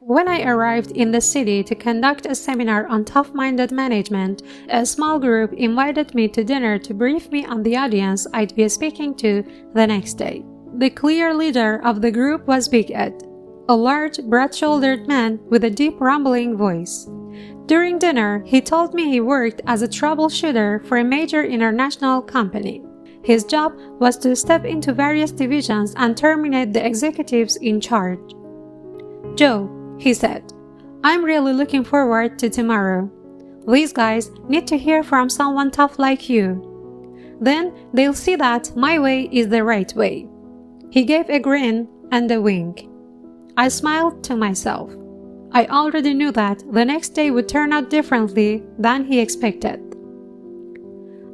When I arrived in the city to conduct a seminar on tough-minded management, a small group invited me to dinner to brief me on the audience I'd be speaking to the next day. The clear leader of the group was Big Ed, a large, broad-shouldered man with a deep rumbling voice. During dinner, he told me he worked as a troubleshooter for a major international company. His job was to step into various divisions and terminate the executives in charge. "Joe," he said, "I'm really looking forward to tomorrow. These guys need to hear from someone tough like you. Then they'll see that my way is the right way." He gave a grin and a wink. I smiled to myself. I already knew that the next day would turn out differently than he expected.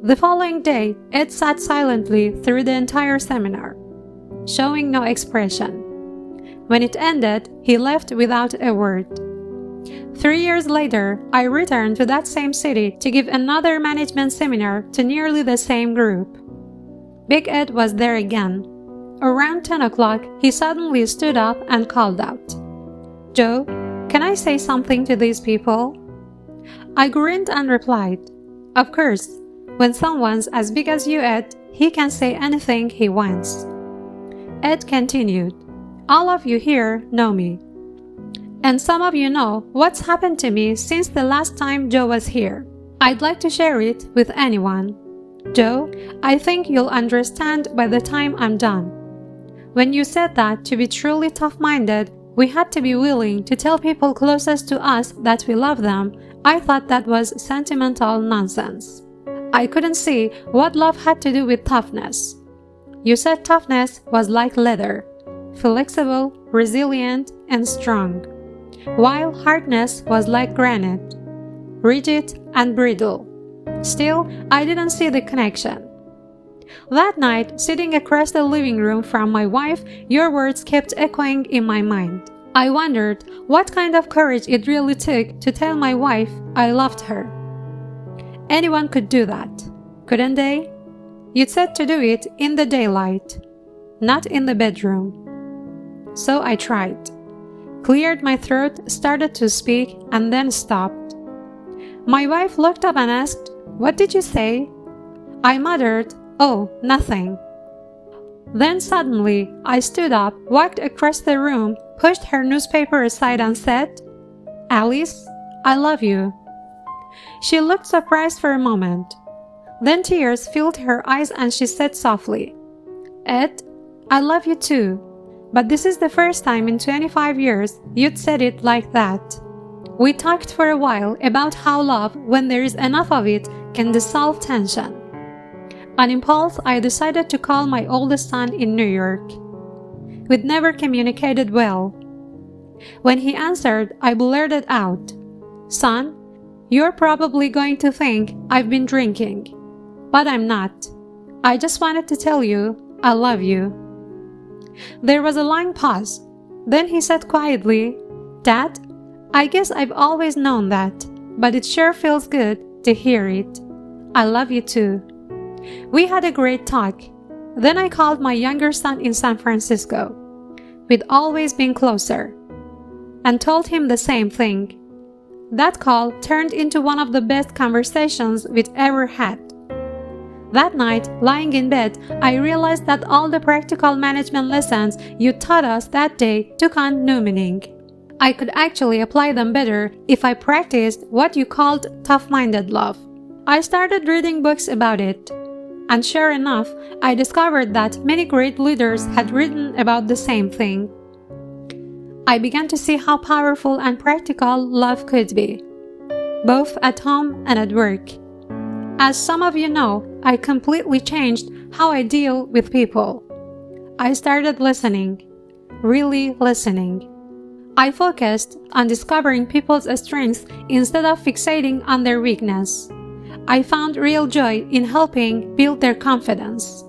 The following day, Ed sat silently through the entire seminar, showing no expression. When it ended, he left without a word. 3 years later, I returned to that same city to give another management seminar to nearly the same group. Big Ed was there again. Around 10 o'clock, he suddenly stood up and called out, "Joe, can I say something to these people?" I grinned and replied, "Of course. When someone's as big as you, Ed, he can say anything he wants." Ed continued, "All of you here know me. And some of you know what's happened to me since the last time Joe was here. I'd like to share it with anyone. Joe, I think you'll understand by the time I'm done. When you said that to be truly tough-minded, we had to be willing to tell people closest to us that we love them, I thought that was sentimental nonsense. I couldn't see what love had to do with toughness. You said toughness was like leather, flexible, resilient, and strong, while hardness was like granite, rigid and brittle. Still, I didn't see the connection. That night, sitting across the living room from my wife, your words kept echoing in my mind. I wondered what kind of courage it really took to tell my wife I loved her. Anyone could do that, couldn't they? You'd said to do it in the daylight, not in the bedroom. So I tried. Cleared my throat, started to speak, and then stopped. My wife looked up and asked, "What did you say?" I muttered, "Oh, nothing." Then suddenly, I stood up, walked across the room, pushed her newspaper aside and said, "Alice, I love you." She looked surprised for a moment. Then tears filled her eyes and she said softly, "Ed, I love you too, but this is the first time in 25 years you'd said it like that." We talked for a while about how love, when there is enough of it, can dissolve tension. On impulse, I decided to call my oldest son in New York. We'd never communicated well. When he answered, I blurted out, "Son, you're probably going to think I've been drinking, but I'm not. I just wanted to tell you I love you." There was a long pause. Then he said quietly, "Dad, I guess I've always known that, but it sure feels good to hear it. I love you too." We had a great talk. Then I called my younger son in San Francisco. We'd always been closer, and told him the same thing. That call turned into one of the best conversations we'd ever had. That night, lying in bed, I realized that all the practical management lessons you taught us that day took on new meaning. I could actually apply them better if I practiced what you called tough-minded love. I started reading books about it. And sure enough, I discovered that many great leaders had written about the same thing. I began to see how powerful and practical love could be, both at home and at work. As some of you know, I completely changed how I deal with people. I started listening, really listening. I focused on discovering people's strengths instead of fixating on their weakness. I found real joy in helping build their confidence.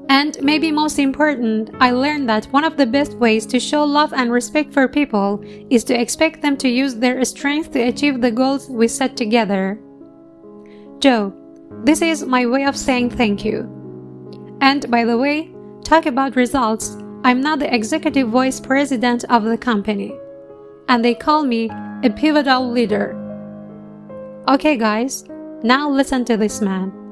And maybe most important, I learned that one of the best ways to show love and respect for people is to expect them to use their strength to achieve the goals we set together. Joe, this is my way of saying thank you. And by the way, talk about results, I'm now the executive vice president of the company. and they call me a pivotal leader. Okay guys, now listen to this man.